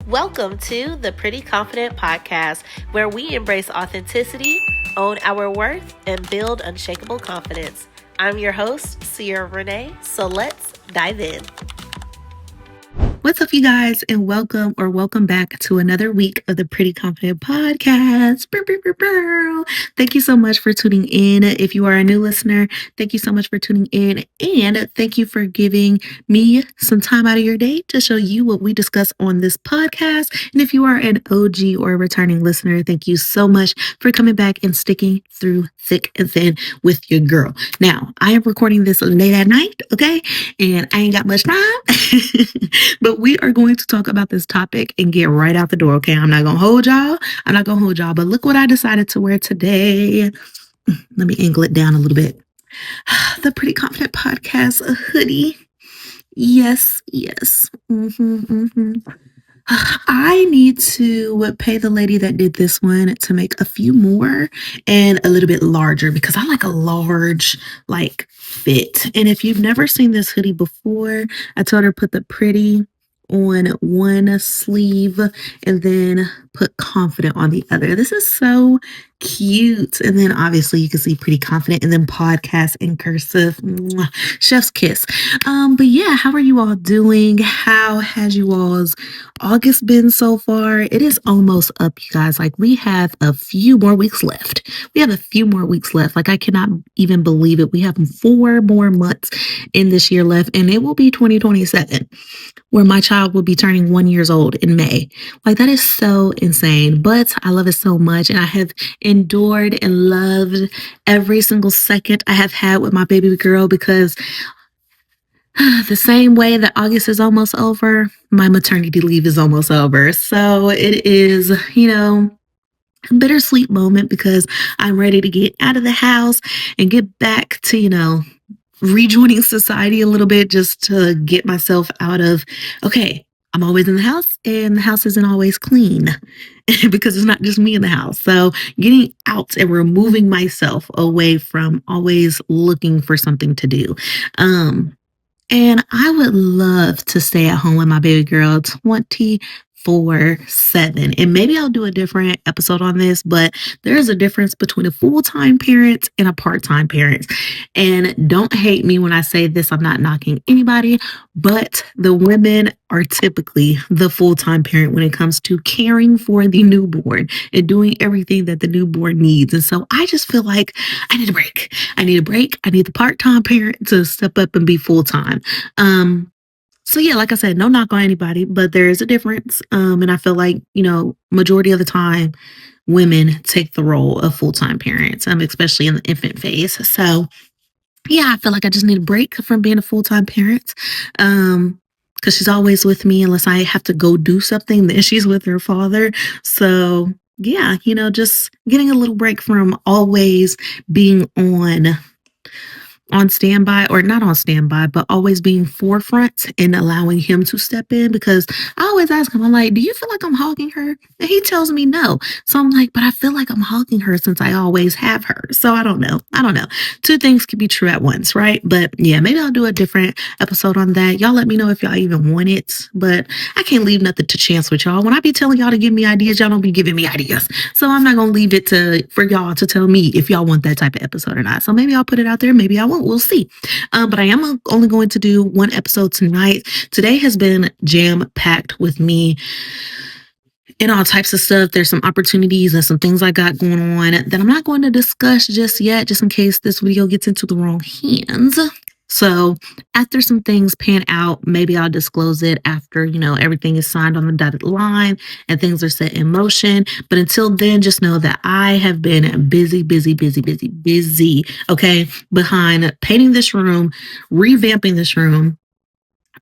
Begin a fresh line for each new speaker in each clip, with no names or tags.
Welcome to the Pretty Confident Podcast, where we embrace authenticity, own our worth, and build unshakable confidence. I'm your host, Sierra Renee, so let's dive in. What's up, you guys, and welcome back to another week of the Pretty Confident Podcast. Thank you so much for tuning in. If you are a new listener, thank you so much for tuning in, and thank you for giving me some time out of your day to show you what we discuss on this podcast. And if you are an OG or a returning listener, thank you so much for coming back and sticking through thick and thin with your girl. Now, I am recording this late at night, okay? And I ain't got much time, but we are going to talk about this topic and get right out the door, okay? I'm not gonna hold y'all, but look what I decided to wear today. Let me angle it down a little bit. The Pretty Confident Podcast, a hoodie. Yes. I need to pay the lady that did this one to make a few more and a little bit larger because I like a large fit. And if you've never seen this hoodie before, I told her put the pretty on one sleeve and then put confident on the other. This is so cute. And then obviously you can see pretty confident and then podcast in cursive. Mwah, chef's kiss. But yeah, how are you all doing? How has you all's August been so far? It is almost up, you guys. We have a few more weeks left. I cannot even believe it. We have 4 more months in this year left, and it will be 2027 where my child will be turning 1 year old in May. That is so insane, but I love it so much. And I have endured and loved every single second I have had with my baby girl because the same way that August is almost over, my maternity leave is almost over. So it is, a bittersweet moment because I'm ready to get out of the house and get back to, rejoining society a little bit just to get myself out of, okay, I'm always in the house and the house isn't always clean because it's not just me in the house. So getting out and removing myself away from always looking for something to do. And I would love to stay at home with my baby girl 24/7. And maybe I'll do a different episode on this, but there is a difference between a full-time parent and a part-time parent. And don't hate me when I say this, I'm not knocking anybody, but the women are typically the full-time parent when it comes to caring for the newborn and doing everything that the newborn needs. And so I just feel like I need a break. I need the part-time parent to step up and be full-time. So yeah, like I said, no knock on anybody, but there is a difference. And I feel like, majority of the time, women take the role of full-time parents, especially in the infant phase. So yeah, I feel like I just need a break from being a full-time parent. Because she's always with me unless I have to go do something, then she's with her father. So yeah, just getting a little break from always being on standby, or not on standby, but always being forefront and allowing him to step in, because I always ask him, I'm like, do you feel like I'm hogging her? And he tells me no. So I'm like, but I feel like I'm hogging her since I always have her. So I don't know. Two things can be true at once, right? But yeah, maybe I'll do a different episode on that. Y'all let me know if y'all even want it, but I can't leave nothing to chance with y'all. When I be telling y'all to give me ideas, y'all don't be giving me ideas. So I'm not going to leave it for y'all to tell me if y'all want that type of episode or not. So maybe I'll put it out there. Maybe I won't. We'll see. But I am only going to do one episode tonight. Today has been jam-packed with me and all types of stuff. There's some opportunities and some things I got going on that I'm not going to discuss just yet, just in case this video gets into the wrong hands. So after some things pan out, maybe I'll disclose it after, everything is signed on the dotted line and things are set in motion. But until then, just know that I have been busy, okay, behind painting this room, revamping this room,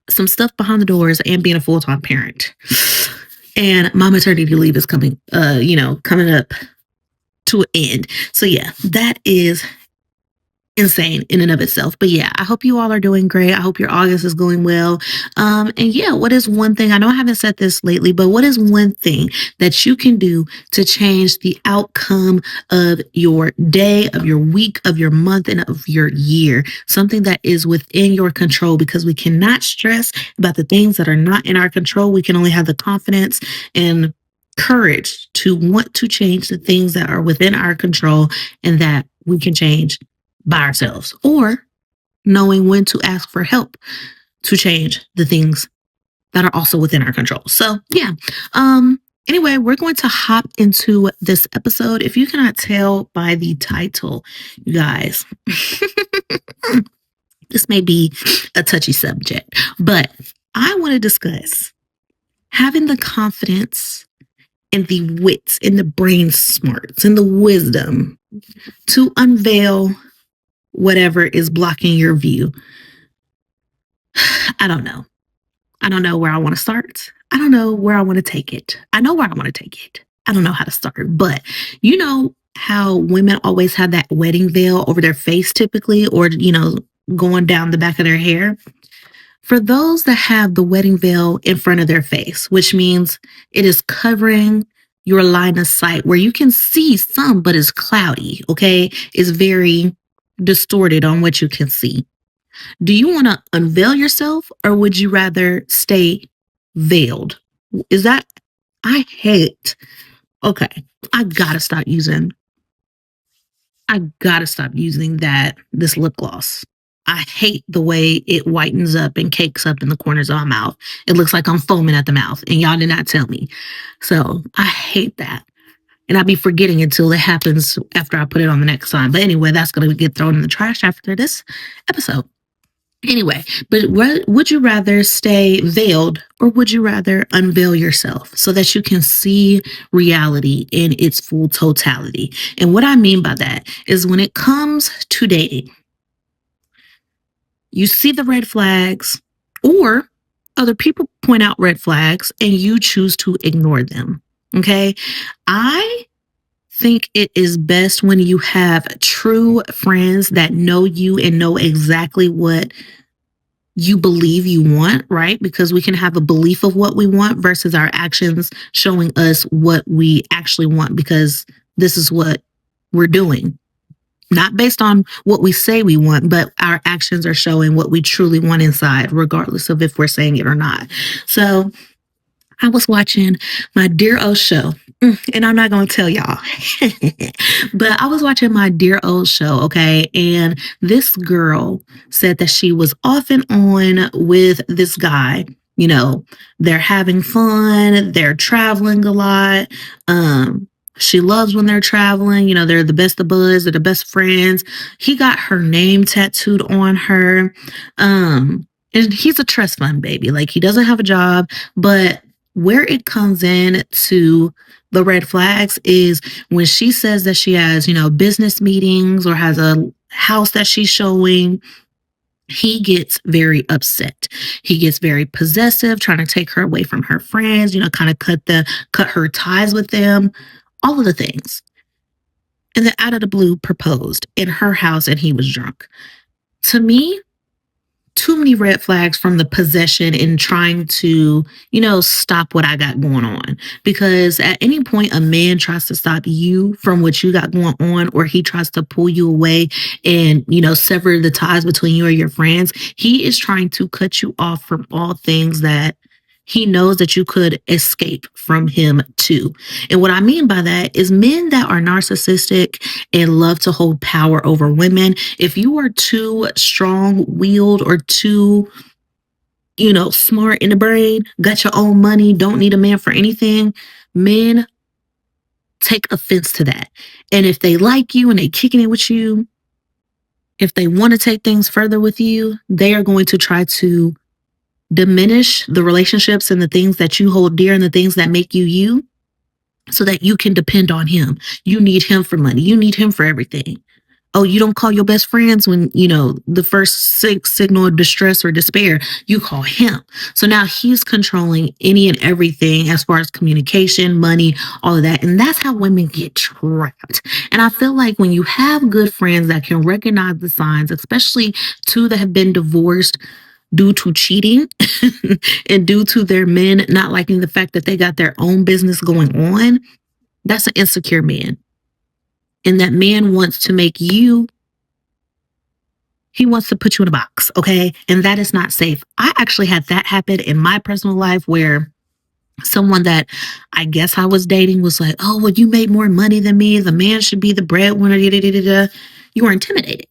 some stuff behind the doors, and being a full-time parent. And my maternity leave is coming up to an end. So yeah, that is insane in and of itself. But yeah, I hope you all are doing great. I hope your August is going well. And yeah, what is one thing? I know I haven't said this lately, but what is one thing that you can do to change the outcome of your day, of your week, of your month, and of your year? Something that is within your control, because we cannot stress about the things that are not in our control. We can only have the confidence and courage to want to change the things that are within our control and that we can change by ourselves, or knowing when to ask for help to change the things that are also within our control. So yeah. Anyway, we're going to hop into this episode. If you cannot tell by the title, you guys, this may be a touchy subject, but I want to discuss having the confidence and the wits and the brain smarts and the wisdom to unveil whatever is blocking your view. I don't know. I don't know where I want to start. I don't know where I want to take it. I know where I want to take it. I don't know how to start, but you know how women always have that wedding veil over their face typically, or, going down the back of their hair. For those that have the wedding veil in front of their face, which means it is covering your line of sight where you can see some, but it's cloudy, okay? It's very distorted on what you can see. Do you want to unveil yourself, or would you rather stay veiled? Is that, I hate, okay, I gotta stop using, this lip gloss. I hate the way it whitens up and cakes up in the corners of my mouth. It looks like I'm foaming at the mouth, and y'all did not tell me. So I hate that. And I'll be forgetting until it happens after I put it on the next time. But anyway, that's going to get thrown in the trash after this episode. Anyway, but would you rather stay veiled, or would you rather unveil yourself so that you can see reality in its full totality? And what I mean by that is, when it comes to dating, you see the red flags, or other people point out red flags and you choose to ignore them. Okay. I think it is best when you have true friends that know you and know exactly what you believe you want, right? Because we can have a belief of what we want versus our actions showing us what we actually want, because this is what we're doing. Not based on what we say we want, but our actions are showing what we truly want inside, regardless of if we're saying it or not. So I was watching my dear old show, and I'm not going to tell y'all, but I was watching my dear old show, okay? And this girl said that she was off and on with this guy. They're having fun, they're traveling a lot. She loves when they're traveling. They're the best of buds, they're the best friends. He got her name tattooed on her. And he's a trust fund baby. Like, he doesn't have a job, but where it comes in to the red flags is when she says that she has, business meetings or has a house that she's showing. He gets very upset. He gets very possessive, trying to take her away from her friends, kind of cut her ties with them, all of the things. And then out of the blue proposed in her house, and he was drunk. To me, too many red flags from the possession and trying to, stop what I got going on. Because at any point, a man tries to stop you from what you got going on, or he tries to pull you away and, sever the ties between you or your friends. He is trying to cut you off from all things that he knows that you could escape from him too. And what I mean by that is, men that are narcissistic and love to hold power over women, if you are too strong-willed or too, smart in the brain, got your own money, don't need a man for anything, men take offense to that. And if they like you and they kicking it with you, if they want to take things further with you, they are going to try to diminish the relationships and the things that you hold dear and the things that make you, so that you can depend on him. You need him for money. You need him for everything. Oh, you don't call your best friends when, the first signal of distress or despair, you call him. So now he's controlling any and everything as far as communication, money, all of that. And that's how women get trapped. And I feel like when you have good friends that can recognize the signs, especially two that have been divorced due to cheating and due to their men not liking the fact that they got their own business going on, that's an insecure man. And that man wants to make you, he wants to put you in a box, okay? And that is not safe. I actually had that happen in my personal life where someone that I guess I was dating was like, oh, well, you made more money than me. The man should be the breadwinner. Da, da, da, da. You were intimidated.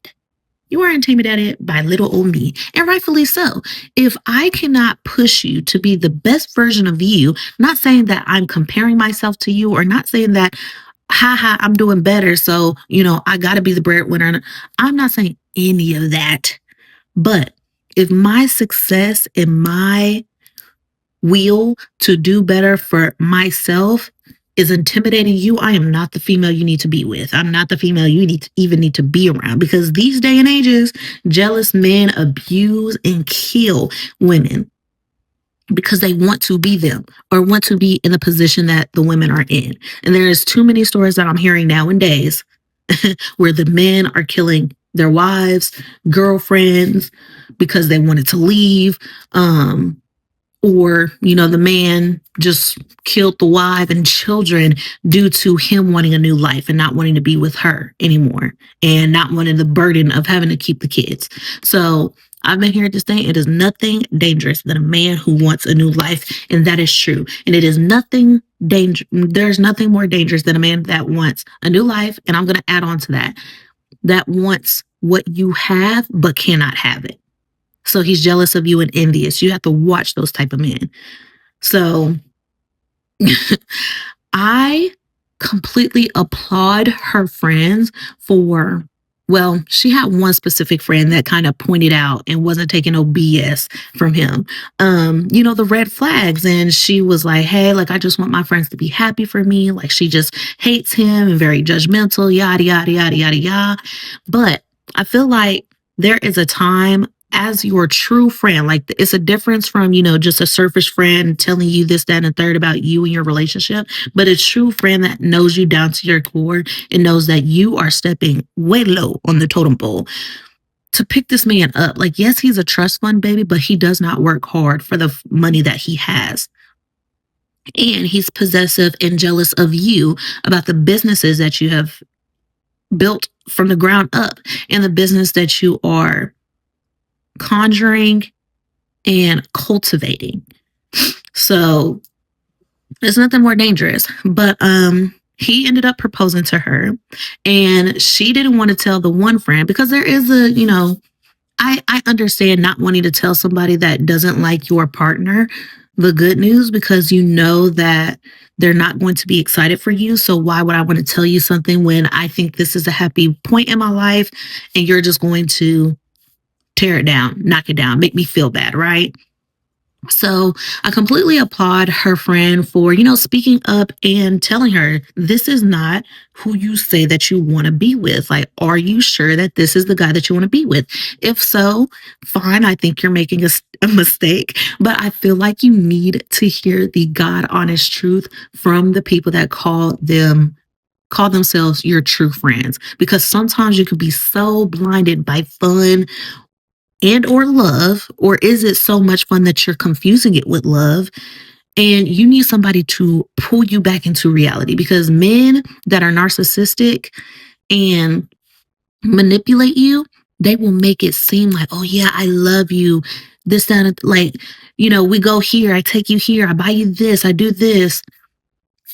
You are intimidated by little old me, and rightfully so. If I cannot push you to be the best version of you, not saying that I'm comparing myself to you or not saying that, haha, I'm doing better. So, I got to be the breadwinner. I'm not saying any of that. But if my success and my will to do better for myself is intimidating you, I am not the female you need to be with. I'm not the female you need to be around, because these day and ages, jealous men abuse and kill women because they want to be them or want to be in the position that the women are in. And there is too many stories that I'm hearing nowadays where the men are killing their wives, girlfriends, because they wanted to leave. Or, the man just killed the wife and children due to him wanting a new life and not wanting to be with her anymore and not wanting the burden of having to keep the kids. So I've been here to say it is nothing dangerous than a man who wants a new life. And that is true. And it is nothing there's nothing more dangerous than a man that wants a new life. And I'm going to add on to that wants what you have, but cannot have it. So he's jealous of you and envious. You have to watch those type of men. So I completely applaud her friends for, well, she had one specific friend that kind of pointed out and wasn't taking no BS from him. The red flags. And she was like, hey, like, I just want my friends to be happy for me. Like, she just hates him and very judgmental, yada, yada, yada, yada, yada. But I feel like there is a time as your true friend, like it's a difference from, just a surface friend telling you this, that, and the third about you and your relationship, but a true friend that knows you down to your core and knows that you are stepping way low on the totem pole to pick this man up. Like, yes, he's a trust fund baby, but he does not work hard for the money that he has. And he's possessive and jealous of you about the businesses that you have built from the ground up and the business that you are conjuring and cultivating. So there's nothing more dangerous. But he ended up proposing to her, and she didn't want to tell the one friend because there is I understand not wanting to tell somebody that doesn't like your partner the good news, because that they're not going to be excited for you. So why would I want to tell you something when I think this is a happy point in my life and you're just going to tear it down, knock it down, make me feel bad, right? So I completely applaud her friend for, speaking up and telling her, this is not who you say that you want to be with. Like, are you sure that this is the guy that you want to be with? If so, fine. I think you're making a mistake, but I feel like you need to hear the God honest truth from the people that call themselves your true friends, because sometimes you could be so blinded by fun and or love, or is it so much fun that you're confusing it with love? And you need somebody to pull you back into reality, because men that are narcissistic and manipulate you, they will make it seem like, oh yeah, I love you. This, that, like, we go here, I take you here, I buy you this, I do this.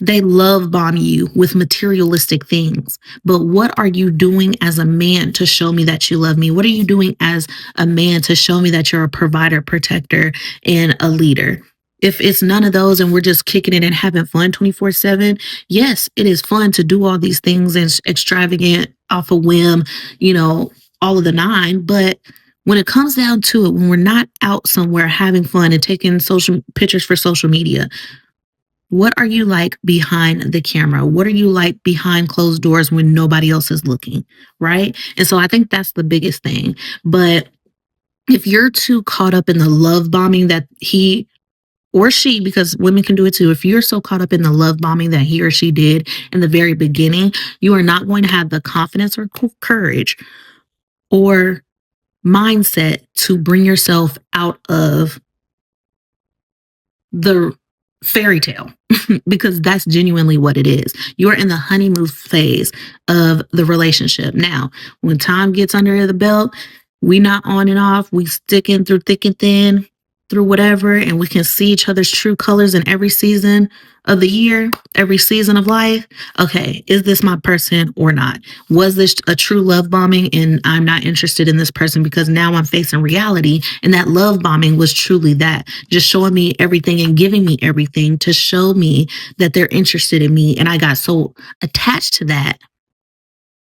They love bomb you with materialistic things. But what are you doing as a man to show me that you love me? What are you doing as a man to show me that you're a provider, protector, and a leader? If it's none of those and we're just kicking it and having fun 24/7, yes, it is fun to do all these things and extravagant off a whim, all of the nine. But when it comes down to it, when we're not out somewhere having fun and taking social pictures for social media, What are you like behind the camera? What are you like behind closed doors when nobody else is looking? Right. And so I think that's the biggest thing. But if you're too caught up in the love bombing that he or she, because women can do it too, if you're so caught up in the love bombing that he or she did in the very beginning, you are not going to have the confidence or courage or mindset to bring yourself out of the fairy tale because that's genuinely what it is. You're in the honeymoon phase of the relationship. Now, when time gets under the belt, we not on and off, we sticking through thick and thin, through whatever, and we can see each other's true colors in every season of the year, every season of life. Okay, is this my person or not? Was this a true love bombing and I'm not interested in this person because now I'm facing reality, and that love bombing was truly that, just showing me everything and giving me everything to show me that they're interested in me, and I got so attached to that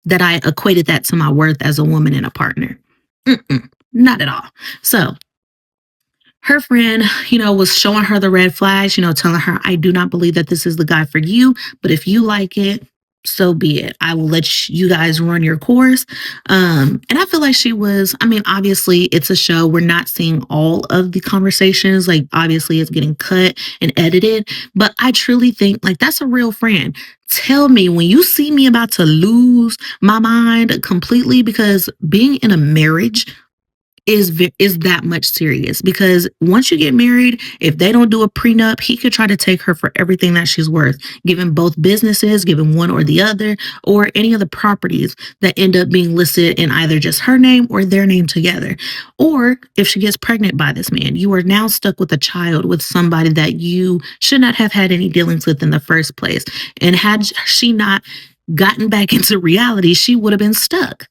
that I equated that to my worth as a woman and a partner. Not at all. So her friend, was showing her the red flags, telling her, I do not believe that this is the guy for you, but if you like it, so be it. I will let you guys run your course. And I feel like she was, obviously it's a show. We're not seeing all of the conversations. Like, obviously it's getting cut and edited, but I truly think like that's a real friend. Tell me when you see me about to lose my mind completely, because being in a marriage is that much serious, because once you get married, if they don't do a prenup, he could try to take her for everything that she's worth, given both businesses, given one or the other, or any of the properties that end up being listed in either just her name or their name together. Or if she gets pregnant by this man, you are now stuck with a child with somebody that you should not have had any dealings with in the first place. And had she not gotten back into reality, she would have been stuck.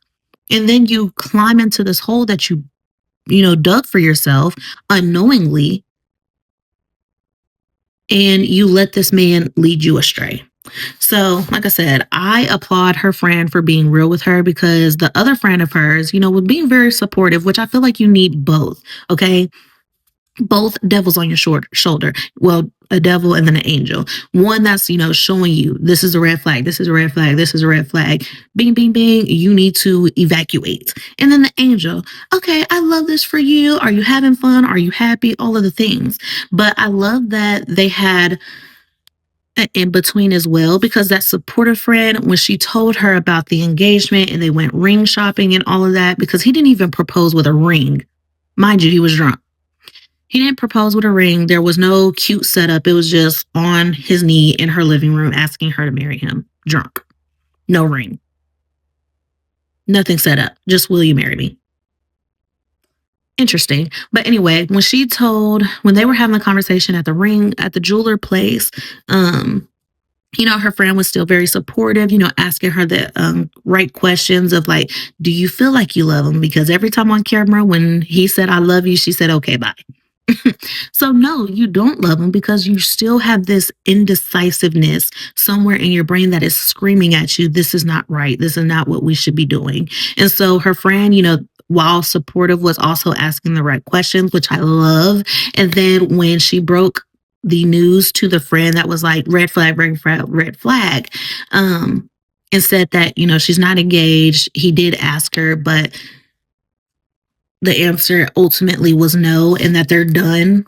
And then you climb into this hole that you dug for yourself unknowingly, and you let this man lead you astray. So, like I said, I applaud her friend for being real with her, because the other friend of hers, was being very supportive, which I feel like you need both. Okay. Both devils on your shoulder. Well, a devil and then an angel. One that's, showing you this is a red flag, this is a red flag, this is a red flag. Bing, bing, bing. You need to evacuate. And then the angel. Okay, I love this for you. Are you having fun? Are you happy? All of the things. But I love that they had in between as well, because that supportive friend, when she told her about the engagement and they went ring shopping and all of that, because he didn't even propose with a ring. Mind you, he was drunk. He didn't propose with a ring. There was no cute setup. It was just on his knee in her living room asking her to marry him. Drunk. No ring. Nothing set up. Just, will you marry me? Interesting. But anyway, when they were having a conversation at the jeweler place, her friend was still very supportive, asking her the right questions of like, do you feel like you love him? Because every time on camera, when he said, I love you, she said, okay, bye. So no, you don't love him, because you still have this indecisiveness somewhere in your brain that is screaming at you, this is not right. This is not what we should be doing. And so her friend, while supportive, was also asking the right questions, which I love. And then when she broke the news to the friend that was like, red flag, red flag, red flag, and said that, she's not engaged. He did ask her, but the answer ultimately was no, and that they're done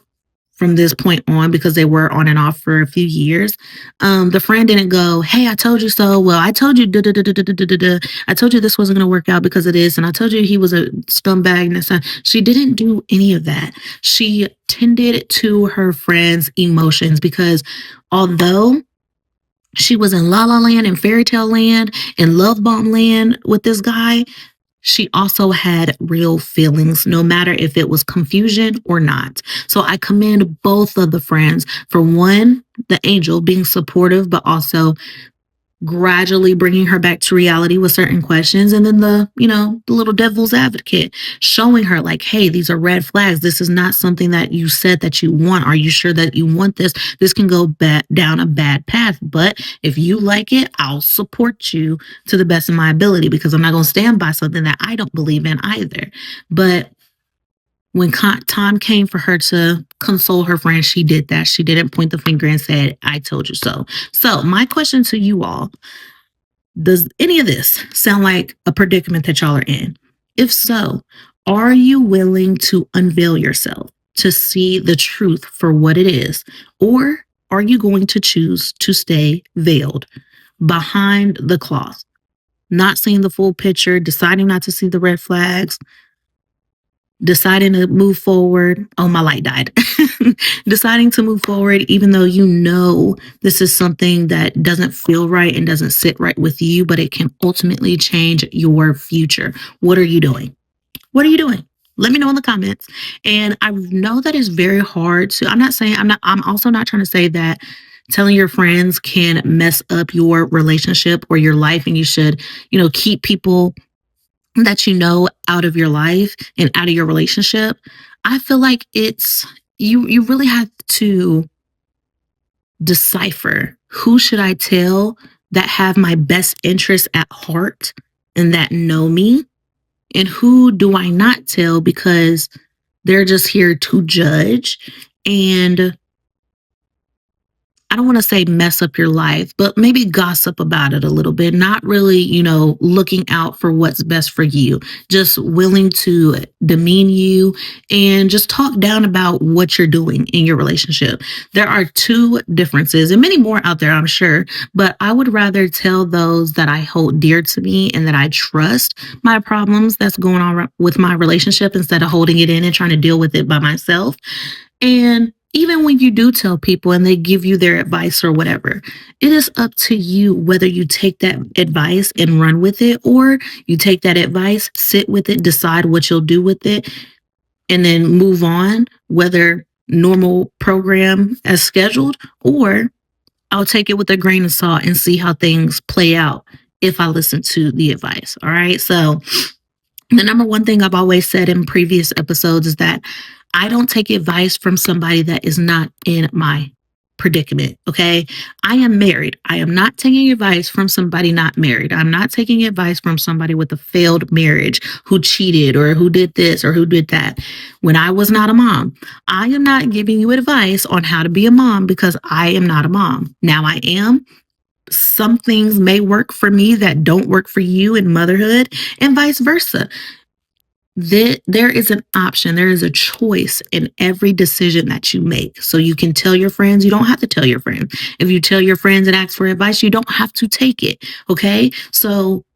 from this point on, because they were on and off for a few years. The friend didn't go, hey, I told you so. Well, I told you, I told you this wasn't going to work out because of this. And I told you he was a scumbag. And she didn't do any of that. She tended to her friend's emotions, because although she was in la la land and fairy tale land and love bomb land with this guy, she also had real feelings, no matter if it was confusion or not. So I commend both of the friends for, one, the angel being supportive, but also gradually bringing her back to reality with certain questions. And then the little devil's advocate showing her like, hey, these are red flags. This is not something that you said that you want. Are you sure that you want this? This can go down a bad path. But if you like it, I'll support you to the best of my ability, because I'm not going to stand by something that I don't believe in either. But when time came for her to console her friend, she did that. She didn't point the finger and said, I told you so. So my question to you all, does any of this sound like a predicament that y'all are in? If so, are you willing to unveil yourself to see the truth for what it is? Or are you going to choose to stay veiled behind the cloth, not seeing the full picture, deciding not to see the red flags, deciding to move forward? Oh, my light died. Deciding to move forward, even though you know this is something that doesn't feel right and doesn't sit right with you, but it can ultimately change your future. What are you doing? What are you doing? Let me know in the comments. And I know that is very hard to, I'm also not trying to say that telling your friends can mess up your relationship or your life, and you should, keep people that you know out of your life and out of your relationship. I feel like you really have to decipher, who should I tell that have my best interests at heart and that know me, and who do I not tell because they're just here to judge and, I don't want to say mess up your life, but maybe gossip about it a little bit, not really, looking out for what's best for you, just willing to demean you and just talk down about what you're doing in your relationship. There are two differences and many more out there, I'm sure, but I would rather tell those that I hold dear to me and that I trust my problems that's going on with my relationship, instead of holding it in and trying to deal with it by myself. And even when you do tell people and they give you their advice or whatever, it is up to you whether you take that advice and run with it, or you take that advice, sit with it, decide what you'll do with it, and then move on, whether normal program as scheduled, or I'll take it with a grain of salt and see how things play out if I listen to the advice. All right. So the number one thing I've always said in previous episodes is that I don't take advice from somebody that is not in my predicament. Okay. I am married. I am not taking advice from somebody not married. I'm not taking advice from somebody with a failed marriage who cheated or who did this or who did that when I was not a mom. I am not giving you advice on how to be a mom because I am not a mom. Now I am. Some things may work for me that don't work for you in motherhood, and vice versa. There is an option. There is a choice in every decision that you make. So you can tell your friends. You don't have to tell your friends. If you tell your friends and ask for advice, you don't have to take it. Okay. So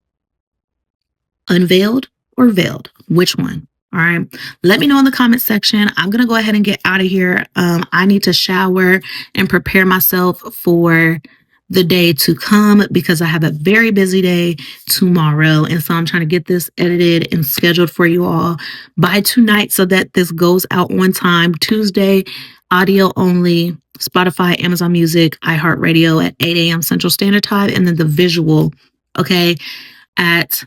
unveiled or veiled, which one? All right. Let me know in the comment section. I'm going to go ahead and get out of here. I need to shower and prepare myself for the day to come because I have a very busy day tomorrow. And so I'm trying to get this edited and scheduled for you all by tonight so that this goes out on time. Tuesday, audio only, Spotify, Amazon Music, iHeartRadio at 8 a.m. Central Standard Time. And then the visual, okay, at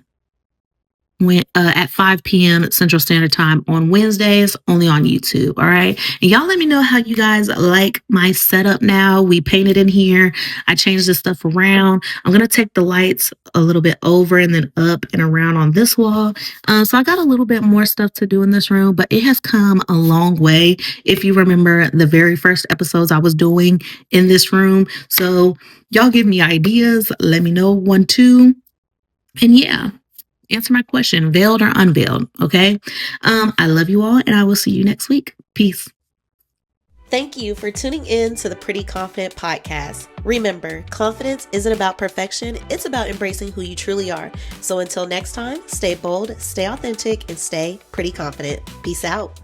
5 p.m. Central Standard Time on Wednesdays, only on YouTube. All right. And y'all let me know how you guys like my setup now. We painted in here. I changed this stuff around. I'm going to take the lights a little bit over and then up and around on this wall. So I got a little bit more stuff to do in this room, but it has come a long way. If you remember the very first episodes I was doing in this room. So y'all give me ideas. Let me know 1, 2. And yeah. Answer my question, veiled or unveiled, okay? I love you all, and I will see you next week. Peace.
Thank you for tuning in to the Pretty Confident Podcast. Remember, confidence isn't about perfection, it's about embracing who you truly are. So until next time, stay bold, stay authentic, and stay pretty confident. Peace out.